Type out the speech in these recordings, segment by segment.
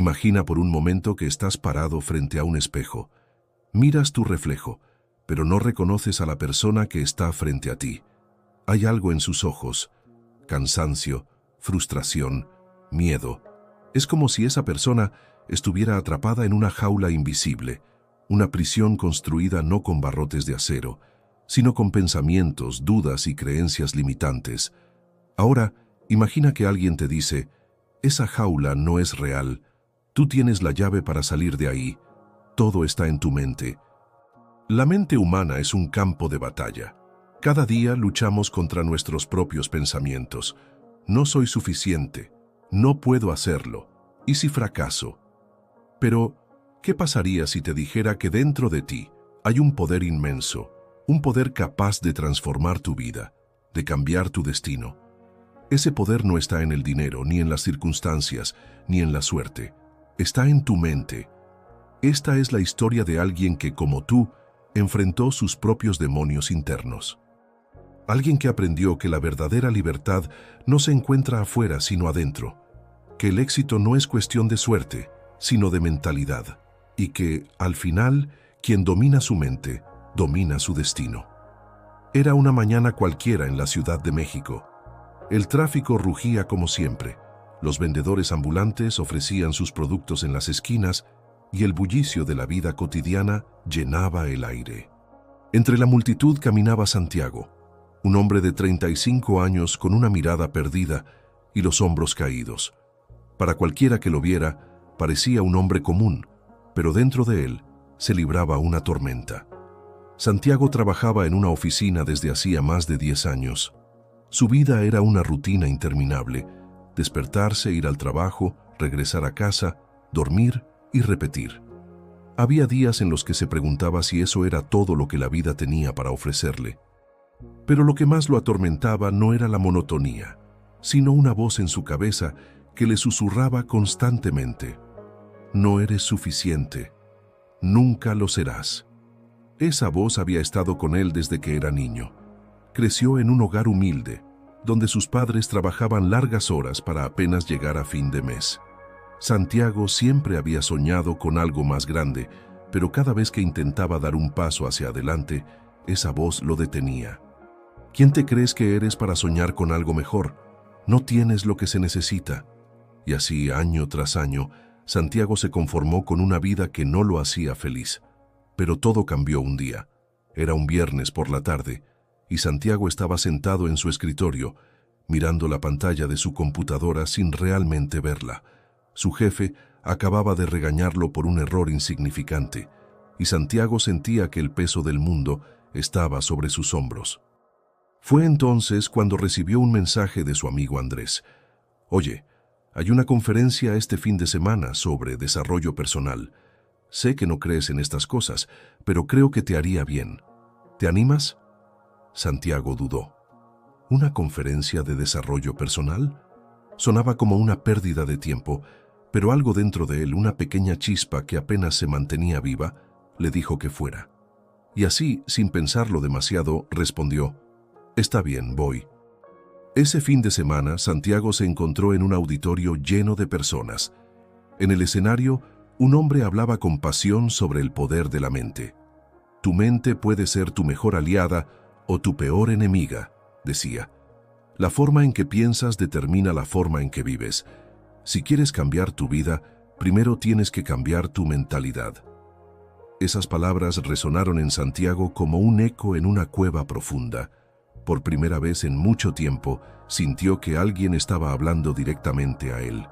Imagina por un momento que estás parado frente a un espejo. Miras tu reflejo, pero no reconoces a la persona que está frente a ti. Hay algo en sus ojos: cansancio, frustración, miedo. Es como si esa persona estuviera atrapada en una jaula invisible, una prisión construida no con barrotes de acero, sino con pensamientos, dudas y creencias limitantes. Ahora, imagina que alguien te dice: esa jaula no es real, tú tienes la llave para salir de ahí, todo está en tu mente. La mente humana es un campo de batalla. Cada día luchamos contra nuestros propios pensamientos. No soy suficiente, no puedo hacerlo, ¿y si fracaso? Pero, ¿qué pasaría si te dijera que dentro de ti hay un poder inmenso, un poder capaz de transformar tu vida, de cambiar tu destino? Ese poder no está en el dinero, ni en las circunstancias, ni en la suerte. Está en tu mente. Esta es la historia de alguien que, como tú, enfrentó sus propios demonios internos. Alguien que aprendió que la verdadera libertad no se encuentra afuera, sino adentro. Que el éxito no es cuestión de suerte, sino de mentalidad. Y que, al final, quien domina su mente, domina su destino. Era una mañana cualquiera en la Ciudad de México. El tráfico rugía como siempre. Los vendedores ambulantes ofrecían sus productos en las esquinas y el bullicio de la vida cotidiana llenaba el aire. Entre la multitud caminaba Santiago, un hombre de 35 años con una mirada perdida y los hombros caídos. Para cualquiera que lo viera, parecía un hombre común, pero dentro de él se libraba una tormenta. Santiago trabajaba en una oficina desde hacía más de 10 años. Su vida era una rutina interminable: despertarse, ir al trabajo, regresar a casa, dormir y repetir. Había días en los que se preguntaba si eso era todo lo que la vida tenía para ofrecerle. Pero lo que más lo atormentaba no era la monotonía, sino una voz en su cabeza que le susurraba constantemente: no eres suficiente, nunca lo serás. Esa voz había estado con él desde que era niño. Creció en un hogar humilde, donde sus padres trabajaban largas horas para apenas llegar a fin de mes. Santiago siempre había soñado con algo más grande, pero cada vez que intentaba dar un paso hacia adelante, esa voz lo detenía. ¿Quién te crees que eres para soñar con algo mejor? No tienes lo que se necesita. Y así, año tras año, Santiago se conformó con una vida que no lo hacía feliz. Pero todo cambió un día. Era un viernes por la tarde, y Santiago estaba sentado en su escritorio, mirando la pantalla de su computadora sin realmente verla. Su jefe acababa de regañarlo por un error insignificante, y Santiago sentía que el peso del mundo estaba sobre sus hombros. Fue entonces cuando recibió un mensaje de su amigo Andrés. Oye, hay una conferencia este fin de semana sobre desarrollo personal. Sé que no crees en estas cosas, pero creo que te haría bien. ¿Te animas? Santiago dudó. ¿Una conferencia de desarrollo personal? Sonaba como una pérdida de tiempo, pero algo dentro de él, una pequeña chispa que apenas se mantenía viva, le dijo que fuera. Y así, sin pensarlo demasiado, respondió: está bien, voy. Ese fin de semana, Santiago se encontró en un auditorio lleno de personas. En el escenario, un hombre hablaba con pasión sobre el poder de la mente. Tu mente puede ser tu mejor aliada o tu peor enemiga, decía. La forma en que piensas determina la forma en que vives. Si quieres cambiar tu vida, primero tienes que cambiar tu mentalidad. Esas palabras resonaron en Santiago como un eco en una cueva profunda. Por primera vez en mucho tiempo, sintió que alguien estaba hablando directamente a él.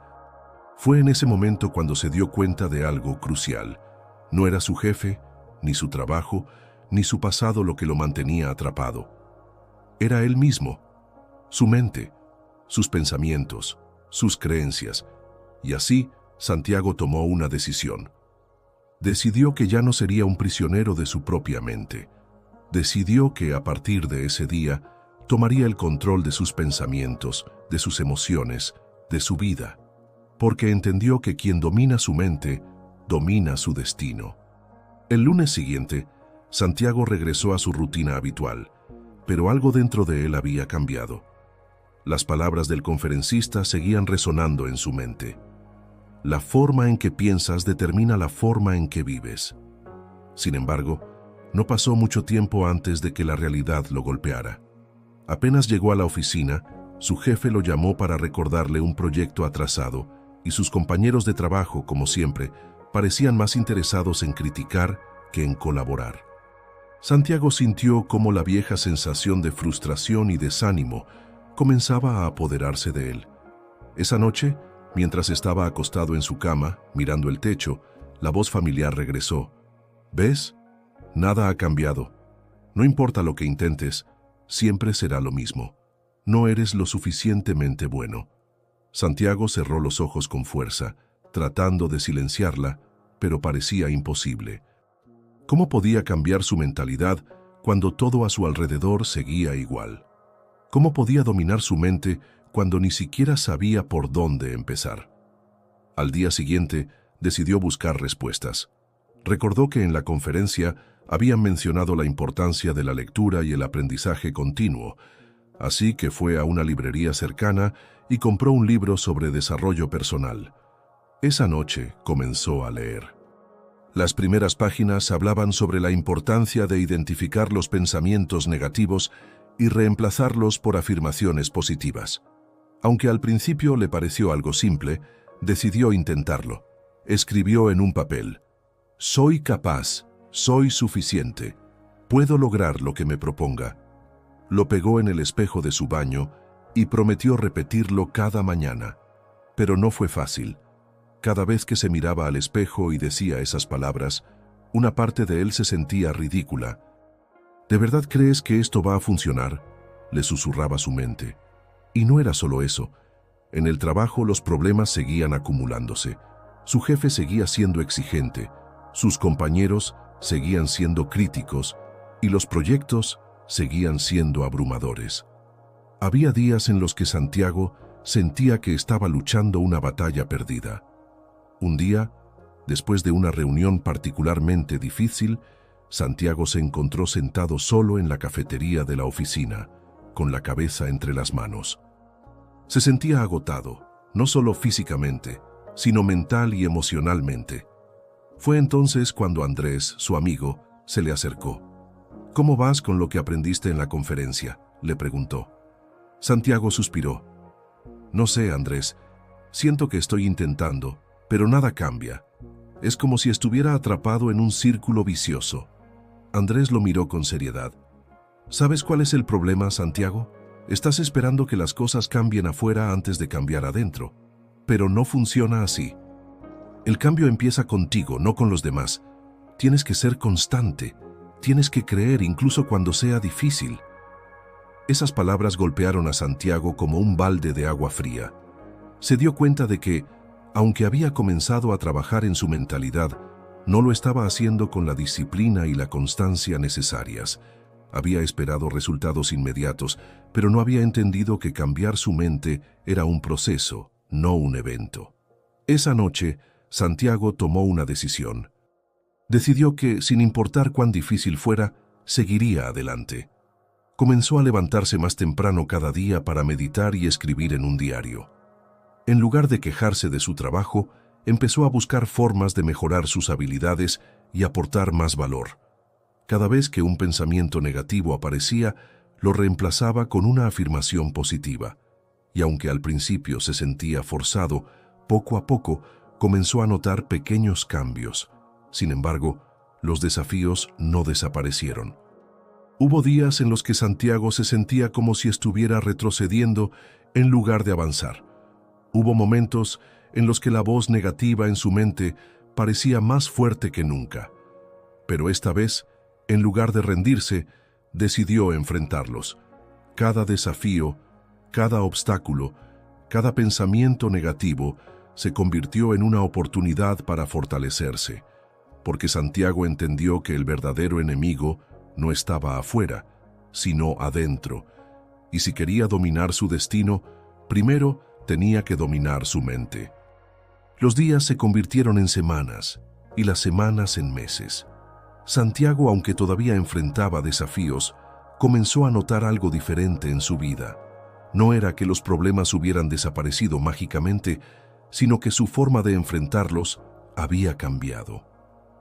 Fue en ese momento cuando se dio cuenta de algo crucial. No era su jefe, ni su trabajo, ni su pasado lo que lo mantenía atrapado. Era él mismo, su mente, sus pensamientos, sus creencias. Y así, Santiago tomó una decisión. Decidió que ya no sería un prisionero de su propia mente. Decidió que a partir de ese día tomaría el control de sus pensamientos, de sus emociones, de su vida, porque entendió que quien domina su mente, domina su destino. El lunes siguiente, Santiago regresó a su rutina habitual, pero algo dentro de él había cambiado. Las palabras del conferencista seguían resonando en su mente. La forma en que piensas determina la forma en que vives. Sin embargo, no pasó mucho tiempo antes de que la realidad lo golpeara. Apenas llegó a la oficina, su jefe lo llamó para recordarle un proyecto atrasado y sus compañeros de trabajo, como siempre, parecían más interesados en criticar que en colaborar. Santiago sintió cómo la vieja sensación de frustración y desánimo comenzaba a apoderarse de él. Esa noche, mientras estaba acostado en su cama, mirando el techo, la voz familiar regresó. ¿Ves? Nada ha cambiado. No importa lo que intentes, siempre será lo mismo. No eres lo suficientemente bueno. Santiago cerró los ojos con fuerza, tratando de silenciarla, pero parecía imposible. ¿Cómo podía cambiar su mentalidad cuando todo a su alrededor seguía igual? ¿Cómo podía dominar su mente cuando ni siquiera sabía por dónde empezar? Al día siguiente, decidió buscar respuestas. Recordó que en la conferencia habían mencionado la importancia de la lectura y el aprendizaje continuo, así que fue a una librería cercana y compró un libro sobre desarrollo personal. Esa noche comenzó a leer. Las primeras páginas hablaban sobre la importancia de identificar los pensamientos negativos y reemplazarlos por afirmaciones positivas. Aunque al principio le pareció algo simple, decidió intentarlo. Escribió en un papel: «Soy capaz, soy suficiente, puedo lograr lo que me proponga». Lo pegó en el espejo de su baño y prometió repetirlo cada mañana. Pero no fue fácil. Cada vez que se miraba al espejo y decía esas palabras, una parte de él se sentía ridícula. ¿De verdad crees que esto va a funcionar?, le susurraba su mente. Y no era solo eso. En el trabajo los problemas seguían acumulándose. Su jefe seguía siendo exigente, sus compañeros seguían siendo críticos y los proyectos seguían siendo abrumadores. Había días en los que Santiago sentía que estaba luchando una batalla perdida. Un día, después de una reunión particularmente difícil, Santiago se encontró sentado solo en la cafetería de la oficina, con la cabeza entre las manos. Se sentía agotado, no solo físicamente, sino mental y emocionalmente. Fue entonces cuando Andrés, su amigo, se le acercó. «¿Cómo vas con lo que aprendiste en la conferencia?», le preguntó. Santiago suspiró. «No sé, Andrés. Siento que estoy intentando, pero nada cambia. Es como si estuviera atrapado en un círculo vicioso». Andrés lo miró con seriedad. «¿Sabes cuál es el problema, Santiago? Estás esperando que las cosas cambien afuera antes de cambiar adentro. Pero no funciona así. El cambio empieza contigo, no con los demás. Tienes que ser constante. Tienes que creer incluso cuando sea difícil». Esas palabras golpearon a Santiago como un balde de agua fría. Se dio cuenta de que, aunque había comenzado a trabajar en su mentalidad, no lo estaba haciendo con la disciplina y la constancia necesarias. Había esperado resultados inmediatos, pero no había entendido que cambiar su mente era un proceso, no un evento. Esa noche, Santiago tomó una decisión. Decidió que, sin importar cuán difícil fuera, seguiría adelante. Comenzó a levantarse más temprano cada día para meditar y escribir en un diario. En lugar de quejarse de su trabajo, empezó a buscar formas de mejorar sus habilidades y aportar más valor. Cada vez que un pensamiento negativo aparecía, lo reemplazaba con una afirmación positiva. Y aunque al principio se sentía forzado, poco a poco comenzó a notar pequeños cambios. Sin embargo, los desafíos no desaparecieron. Hubo días en los que Santiago se sentía como si estuviera retrocediendo en lugar de avanzar. Hubo momentos en los que la voz negativa en su mente parecía más fuerte que nunca. Pero esta vez, en lugar de rendirse, decidió enfrentarlos. Cada desafío, cada obstáculo, cada pensamiento negativo se convirtió en una oportunidad para fortalecerse, porque Santiago entendió que el verdadero enemigo no estaba afuera, sino adentro, y si quería dominar su destino, primero tenía que dominar su mente. Los días se convirtieron en semanas, y las semanas en meses. Santiago, aunque todavía enfrentaba desafíos, comenzó a notar algo diferente en su vida. No era que los problemas hubieran desaparecido mágicamente, sino que su forma de enfrentarlos había cambiado.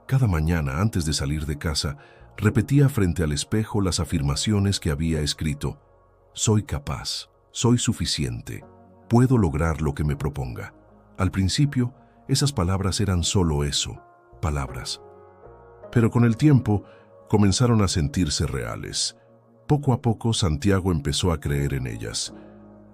Cada mañana, antes de salir de casa, repetía frente al espejo las afirmaciones que había escrito: soy capaz, soy suficiente, puedo lograr lo que me proponga. Al principio, esas palabras eran solo eso, palabras. Pero con el tiempo, comenzaron a sentirse reales. Poco a poco, Santiago empezó a creer en ellas.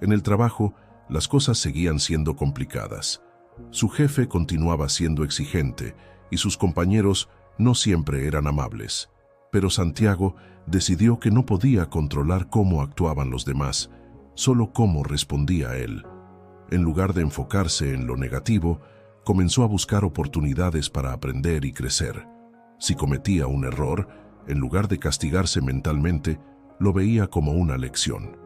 En el trabajo, las cosas seguían siendo complicadas. Su jefe continuaba siendo exigente y sus compañeros no siempre eran amables. Pero Santiago decidió que no podía controlar cómo actuaban los demás, solo cómo respondía él. En lugar de enfocarse en lo negativo, comenzó a buscar oportunidades para aprender y crecer. Si cometía un error, en lugar de castigarse mentalmente, lo veía como una lección.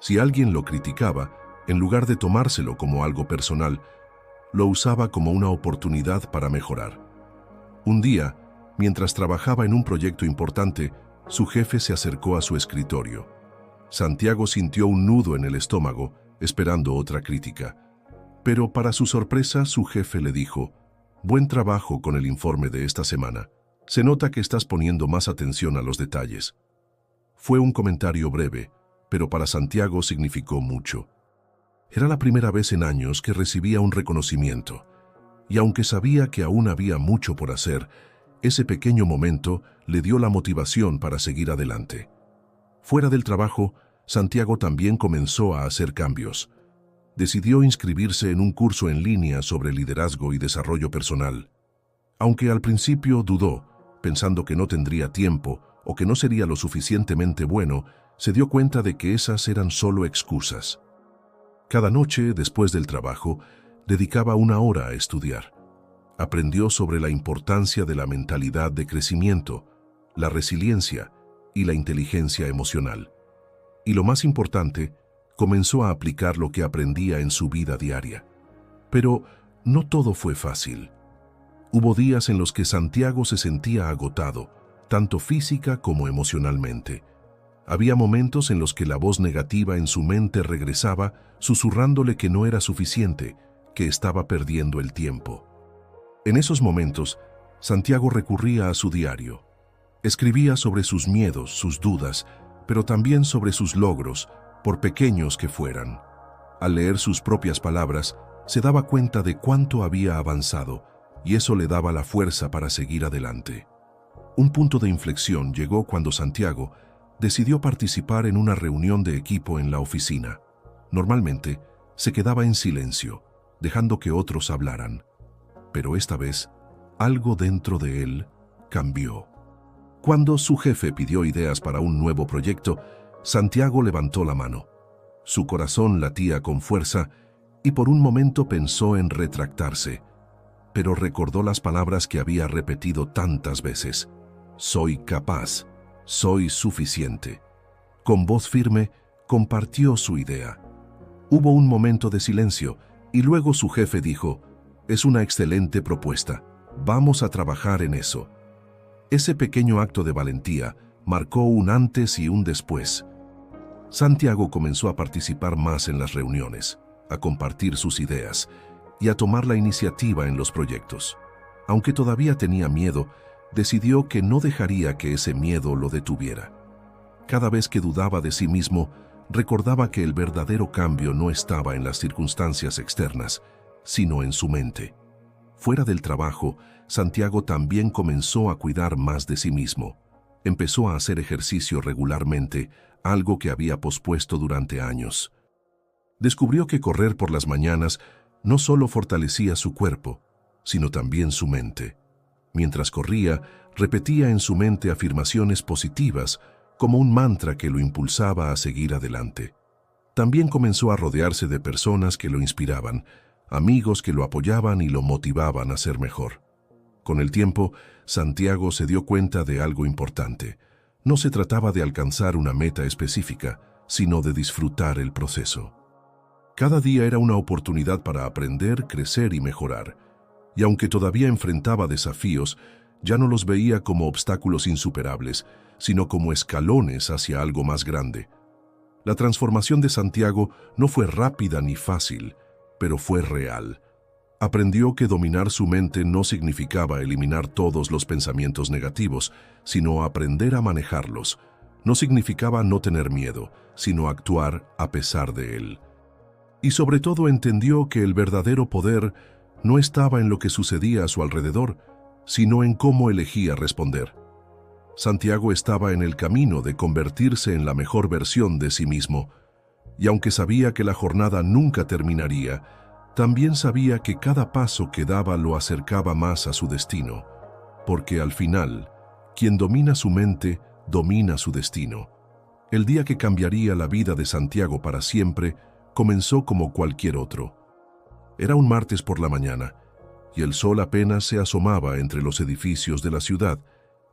Si alguien lo criticaba, en lugar de tomárselo como algo personal, lo usaba como una oportunidad para mejorar. Un día, mientras trabajaba en un proyecto importante, su jefe se acercó a su escritorio. Santiago sintió un nudo en el estómago, esperando otra crítica. Pero para su sorpresa, su jefe le dijo: «Buen trabajo con el informe de esta semana. Se nota que estás poniendo más atención a los detalles». Fue un comentario breve, pero para Santiago significó mucho. Era la primera vez en años que recibía un reconocimiento, y aunque sabía que aún había mucho por hacer, ese pequeño momento le dio la motivación para seguir adelante. Fuera del trabajo, Santiago también comenzó a hacer cambios. Decidió inscribirse en un curso en línea sobre liderazgo y desarrollo personal. Aunque al principio dudó, pensando que no tendría tiempo o que no sería lo suficientemente bueno, se dio cuenta de que esas eran solo excusas. Cada noche, después del trabajo, dedicaba 1 hora a estudiar. Aprendió sobre la importancia de la mentalidad de crecimiento, la resiliencia y la inteligencia emocional. Y lo más importante, comenzó a aplicar lo que aprendía en su vida diaria. Pero no todo fue fácil. Hubo días en los que Santiago se sentía agotado, tanto física como emocionalmente. Había momentos en los que la voz negativa en su mente regresaba, susurrándole que no era suficiente, que estaba perdiendo el tiempo. En esos momentos, Santiago recurría a su diario. Escribía sobre sus miedos, sus dudas, pero también sobre sus logros, por pequeños que fueran. Al leer sus propias palabras, se daba cuenta de cuánto había avanzado, y eso le daba la fuerza para seguir adelante. Un punto de inflexión llegó cuando Santiago decidió participar en una reunión de equipo en la oficina. Normalmente, se quedaba en silencio, dejando que otros hablaran. Pero esta vez, algo dentro de él cambió. Cuando su jefe pidió ideas para un nuevo proyecto, Santiago levantó la mano. Su corazón latía con fuerza y por un momento pensó en retractarse, pero recordó las palabras que había repetido tantas veces: «Soy capaz, soy suficiente». Con voz firme, compartió su idea. Hubo un momento de silencio y luego su jefe dijo: «Es una excelente propuesta, vamos a trabajar en eso». Ese pequeño acto de valentía marcó un antes y un después. Santiago comenzó a participar más en las reuniones, a compartir sus ideas y a tomar la iniciativa en los proyectos. Aunque todavía tenía miedo, decidió que no dejaría que ese miedo lo detuviera. Cada vez que dudaba de sí mismo, recordaba que el verdadero cambio no estaba en las circunstancias externas, sino en su mente. Fuera del trabajo, Santiago también comenzó a cuidar más de sí mismo. Empezó a hacer ejercicio regularmente, algo que había pospuesto durante años. Descubrió que correr por las mañanas no solo fortalecía su cuerpo, sino también su mente. Mientras corría, repetía en su mente afirmaciones positivas, como un mantra que lo impulsaba a seguir adelante. También comenzó a rodearse de personas que lo inspiraban, amigos que lo apoyaban y lo motivaban a ser mejor. Con el tiempo, Santiago se dio cuenta de algo importante. No se trataba de alcanzar una meta específica, sino de disfrutar el proceso. Cada día era una oportunidad para aprender, crecer y mejorar. Y aunque todavía enfrentaba desafíos, ya no los veía como obstáculos insuperables, sino como escalones hacia algo más grande. La transformación de Santiago no fue rápida ni fácil, pero fue real. Aprendió que dominar su mente no significaba eliminar todos los pensamientos negativos, sino aprender a manejarlos. No significaba no tener miedo, sino actuar a pesar de él. Y sobre todo entendió que el verdadero poder no estaba en lo que sucedía a su alrededor, sino en cómo elegía responder. Santiago estaba en el camino de convertirse en la mejor versión de sí mismo, y aunque sabía que la jornada nunca terminaría, también sabía que cada paso que daba lo acercaba más a su destino, porque al final, quien domina su mente, domina su destino. El día que cambiaría la vida de Santiago para siempre, comenzó como cualquier otro. Era un martes por la mañana, y el sol apenas se asomaba entre los edificios de la ciudad.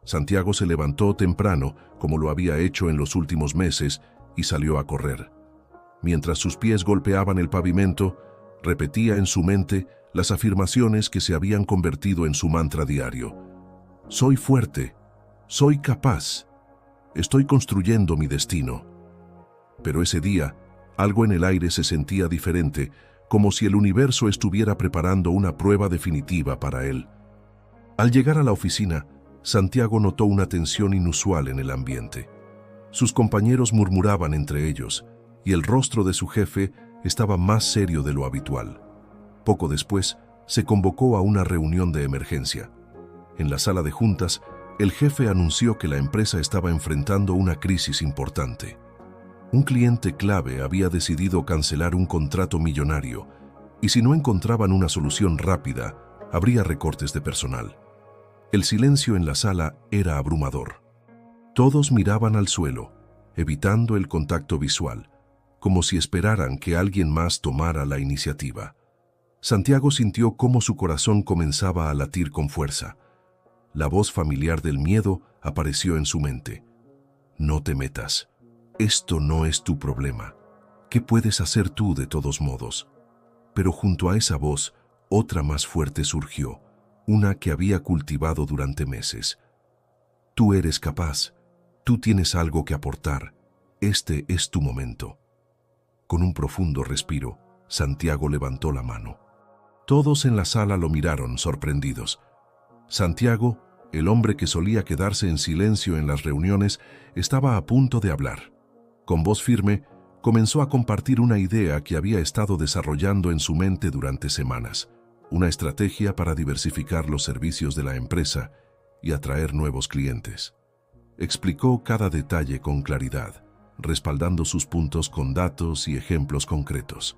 Santiago se levantó temprano, como lo había hecho en los últimos meses, y salió a correr. Mientras sus pies golpeaban el pavimento, repetía en su mente las afirmaciones que se habían convertido en su mantra diario. Soy fuerte, soy capaz, estoy construyendo mi destino. Pero ese día, algo en el aire se sentía diferente, como si el universo estuviera preparando una prueba definitiva para él. Al llegar a la oficina, Santiago notó una tensión inusual en el ambiente. Sus compañeros murmuraban entre ellos, y el rostro de su jefe estaba más serio de lo habitual. Poco después, se convocó a una reunión de emergencia. En la sala de juntas, el jefe anunció que la empresa estaba enfrentando una crisis importante. Un cliente clave había decidido cancelar un contrato millonario, y si no encontraban una solución rápida, habría recortes de personal. El silencio en la sala era abrumador. Todos miraban al suelo, evitando el contacto visual, como si esperaran que alguien más tomara la iniciativa. Santiago sintió cómo su corazón comenzaba a latir con fuerza. La voz familiar del miedo apareció en su mente. No te metas. Esto no es tu problema. ¿Qué puedes hacer tú de todos modos? Pero junto a esa voz, otra más fuerte surgió, una que había cultivado durante meses. Tú eres capaz. Tú tienes algo que aportar. Este es tu momento. Con un profundo respiro, Santiago levantó la mano. Todos en la sala lo miraron, sorprendidos. Santiago, el hombre que solía quedarse en silencio en las reuniones, estaba a punto de hablar. Con voz firme, comenzó a compartir una idea que había estado desarrollando en su mente durante semanas, una estrategia para diversificar los servicios de la empresa y atraer nuevos clientes. Explicó cada detalle con claridad, respaldando sus puntos con datos y ejemplos concretos.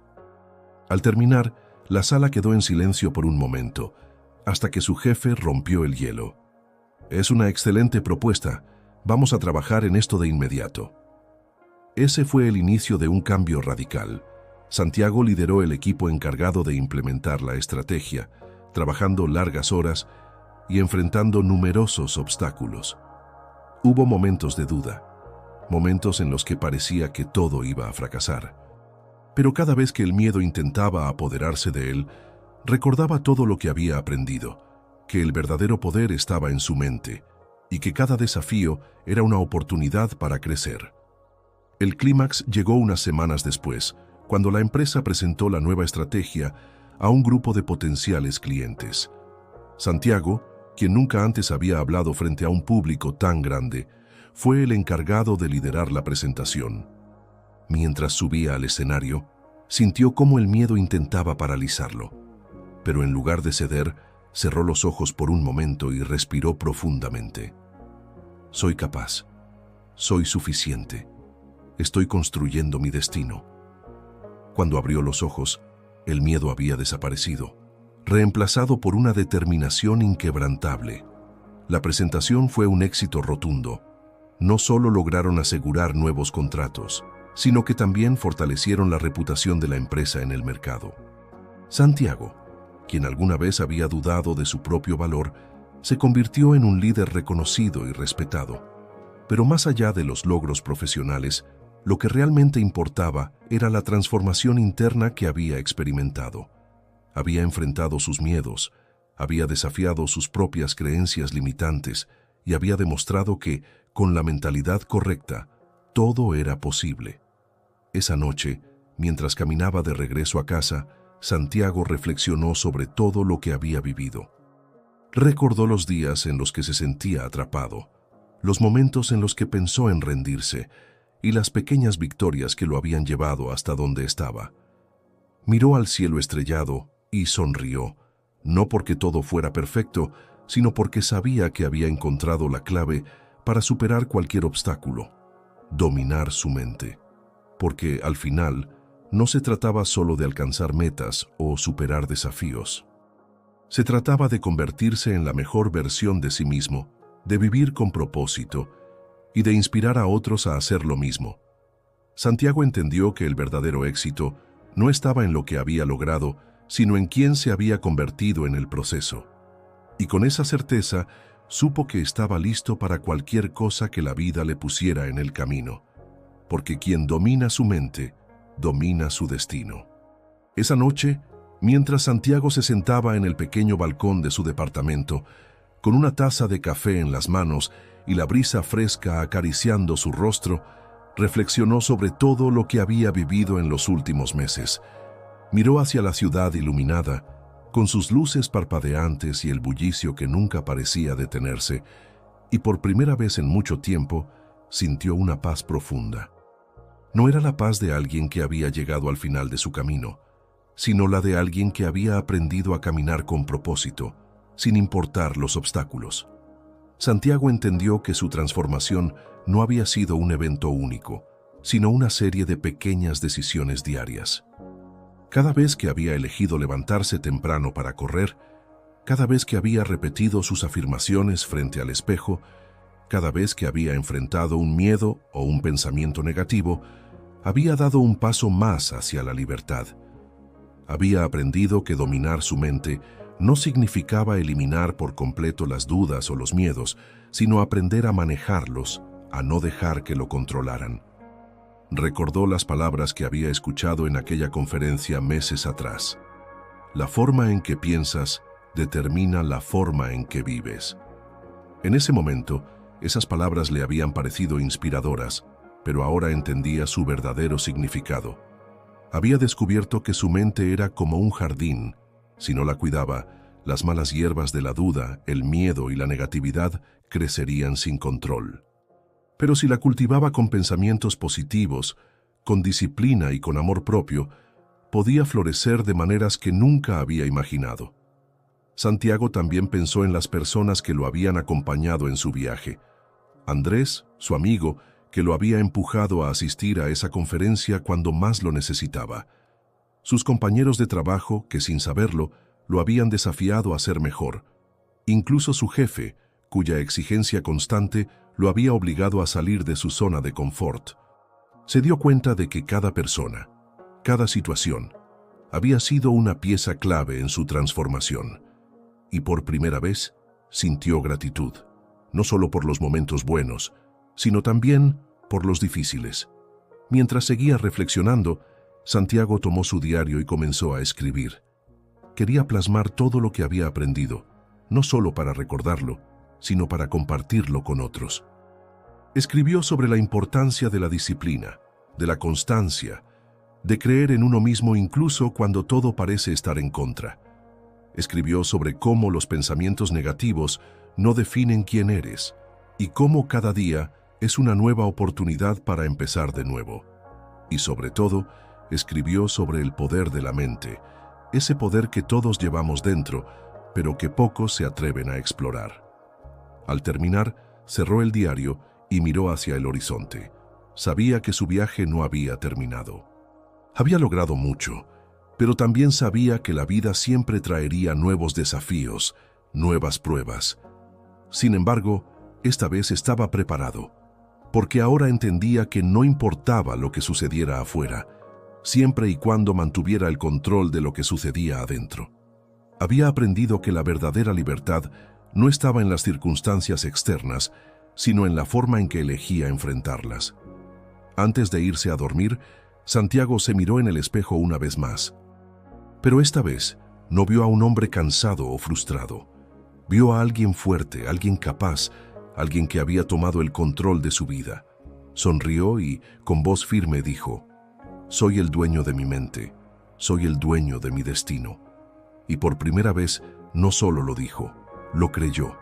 Al terminar, la sala quedó en silencio por un momento, hasta que su jefe rompió el hielo. Es una excelente propuesta. Vamos a trabajar en esto de inmediato. Ese fue el inicio de un cambio radical. Santiago lideró el equipo encargado de implementar la estrategia, trabajando largas horas y enfrentando numerosos obstáculos. Hubo momentos de duda, momentos en los que parecía que todo iba a fracasar. Pero cada vez que el miedo intentaba apoderarse de él, recordaba todo lo que había aprendido, que el verdadero poder estaba en su mente y que cada desafío era una oportunidad para crecer. El clímax llegó unas semanas después, cuando la empresa presentó la nueva estrategia a un grupo de potenciales clientes. Santiago, quien nunca antes había hablado frente a un público tan grande, fue el encargado de liderar la presentación. Mientras subía al escenario, sintió cómo el miedo intentaba paralizarlo, pero en lugar de ceder, cerró los ojos por un momento y respiró profundamente. Soy capaz, soy suficiente, estoy construyendo mi destino. Cuando abrió los ojos, el miedo había desaparecido, reemplazado por una determinación inquebrantable. La presentación fue un éxito rotundo. No solo lograron asegurar nuevos contratos, sino que también fortalecieron la reputación de la empresa en el mercado. Santiago, quien alguna vez había dudado de su propio valor, se convirtió en un líder reconocido y respetado. Pero más allá de los logros profesionales, lo que realmente importaba era la transformación interna que había experimentado. Había enfrentado sus miedos, había desafiado sus propias creencias limitantes y había demostrado que, con la mentalidad correcta, todo era posible. Esa noche, mientras caminaba de regreso a casa, Santiago reflexionó sobre todo lo que había vivido. Recordó los días en los que se sentía atrapado, los momentos en los que pensó en rendirse y las pequeñas victorias que lo habían llevado hasta donde estaba. Miró al cielo estrellado y sonrió, no porque todo fuera perfecto, sino porque sabía que había encontrado la clave para superar cualquier obstáculo: dominar su mente. Porque al final no se trataba solo de alcanzar metas o superar desafíos. Se trataba de convertirse en la mejor versión de sí mismo, de vivir con propósito y de inspirar a otros a hacer lo mismo. Santiago entendió que el verdadero éxito no estaba en lo que había logrado, sino en quién se había convertido en el proceso. Y con esa certeza, supo que estaba listo para cualquier cosa que la vida le pusiera en el camino. Porque quien domina su mente, domina su destino. Esa noche, mientras Santiago se sentaba en el pequeño balcón de su departamento, con una taza de café en las manos y la brisa fresca acariciando su rostro, reflexionó sobre todo lo que había vivido en los últimos meses. Miró hacia la ciudad iluminada, con sus luces parpadeantes y el bullicio que nunca parecía detenerse, y por primera vez en mucho tiempo sintió una paz profunda. No era la paz de alguien que había llegado al final de su camino, sino la de alguien que había aprendido a caminar con propósito, sin importar los obstáculos. Santiago entendió que su transformación no había sido un evento único, sino una serie de pequeñas decisiones diarias. Cada vez que había elegido levantarse temprano para correr, cada vez que había repetido sus afirmaciones frente al espejo, cada vez que había enfrentado un miedo o un pensamiento negativo, había dado un paso más hacia la libertad. Había aprendido que dominar su mente no significaba eliminar por completo las dudas o los miedos, sino aprender a manejarlos, a no dejar que lo controlaran. Recordó las palabras que había escuchado en aquella conferencia meses atrás. La forma en que piensas determina la forma en que vives. En ese momento, esas palabras le habían parecido inspiradoras, pero ahora entendía su verdadero significado. Había descubierto que su mente era como un jardín. Si no la cuidaba, las malas hierbas de la duda, el miedo y la negatividad crecerían sin control. Pero si la cultivaba con pensamientos positivos, con disciplina y con amor propio, podía florecer de maneras que nunca había imaginado. Santiago también pensó en las personas que lo habían acompañado en su viaje. Andrés, su amigo, que lo había empujado a asistir a esa conferencia cuando más lo necesitaba. Sus compañeros de trabajo, que sin saberlo, lo habían desafiado a ser mejor. Incluso su jefe, cuya exigencia constante lo había obligado a salir de su zona de confort. Se dio cuenta de que cada persona, cada situación, había sido una pieza clave en su transformación. Y por primera vez sintió gratitud, no solo por los momentos buenos, sino también por los difíciles. Mientras seguía reflexionando, Santiago tomó su diario y comenzó a escribir. Quería plasmar todo lo que había aprendido, no solo para recordarlo, sino para compartirlo con otros. Escribió sobre la importancia de la disciplina, de la constancia, de creer en uno mismo incluso cuando todo parece estar en contra. Escribió sobre cómo los pensamientos negativos no definen quién eres y cómo cada día es una nueva oportunidad para empezar de nuevo. Y sobre todo, escribió sobre el poder de la mente, ese poder que todos llevamos dentro, pero que pocos se atreven a explorar. Al terminar, cerró el diario y miró hacia el horizonte. Sabía que su viaje no había terminado. Había logrado mucho, pero también sabía que la vida siempre traería nuevos desafíos, nuevas pruebas. Sin embargo, esta vez estaba preparado, porque ahora entendía que no importaba lo que sucediera afuera, siempre y cuando mantuviera el control de lo que sucedía adentro. Había aprendido que la verdadera libertad no estaba en las circunstancias externas, sino en la forma en que elegía enfrentarlas. Antes de irse a dormir, Santiago se miró en el espejo una vez más. Pero esta vez no vio a un hombre cansado o frustrado. Vio a alguien fuerte, alguien capaz, alguien que había tomado el control de su vida. Sonrió y, con voz firme, dijo: «Soy el dueño de mi mente. soy el dueño de mi destino. Y por primera vez, no solo lo dijo, lo creyó.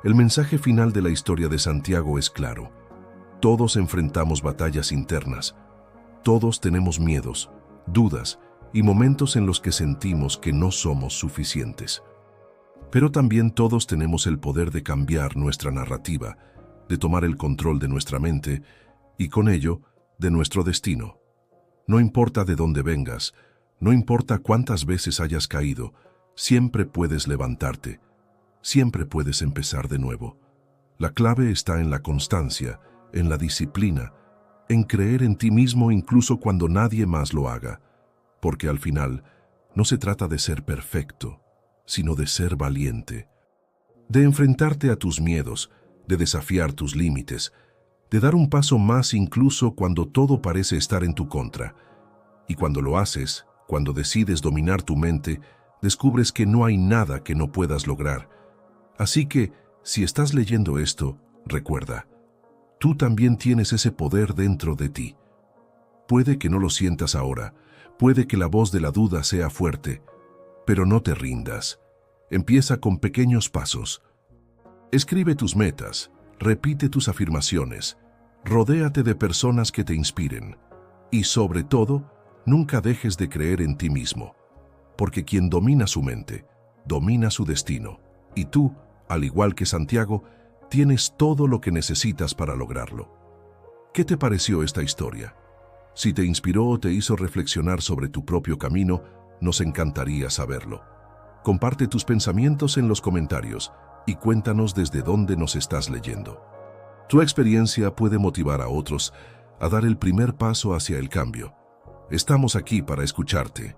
El mensaje final de la historia de Santiago es claro. Todos enfrentamos batallas internas. Todos tenemos miedos, dudas y momentos en los que sentimos que no somos suficientes. Pero también todos tenemos el poder de cambiar nuestra narrativa, de tomar el control de nuestra mente y, con ello, de nuestro destino. No importa de dónde vengas, no importa cuántas veces hayas caído, siempre puedes levantarte, siempre puedes empezar de nuevo. La clave está en la constancia, en la disciplina, en creer en ti mismo incluso cuando nadie más lo haga, porque al final no se trata de ser perfecto, sino de ser valiente, de enfrentarte a tus miedos, de desafiar tus límites, de dar un paso más incluso cuando todo parece estar en tu contra. Y cuando lo haces, cuando decides dominar tu mente, descubres que no hay nada que no puedas lograr. Así que, si estás leyendo esto, recuerda, tú también tienes ese poder dentro de ti. Puede que no lo sientas ahora, puede que la voz de la duda sea fuerte, pero no te rindas. Empieza con pequeños pasos. Escribe tus metas, repite tus afirmaciones, rodéate de personas que te inspiren y, sobre todo, nunca dejes de creer en ti mismo, porque quien domina su mente, domina su destino, y tú, al igual que Santiago, tienes todo lo que necesitas para lograrlo. ¿Qué te pareció esta historia? Si te inspiró o te hizo reflexionar sobre tu propio camino, nos encantaría saberlo. Comparte tus pensamientos en los comentarios y cuéntanos desde dónde nos estás leyendo. Tu experiencia puede motivar a otros a dar el primer paso hacia el cambio. Estamos aquí para escucharte.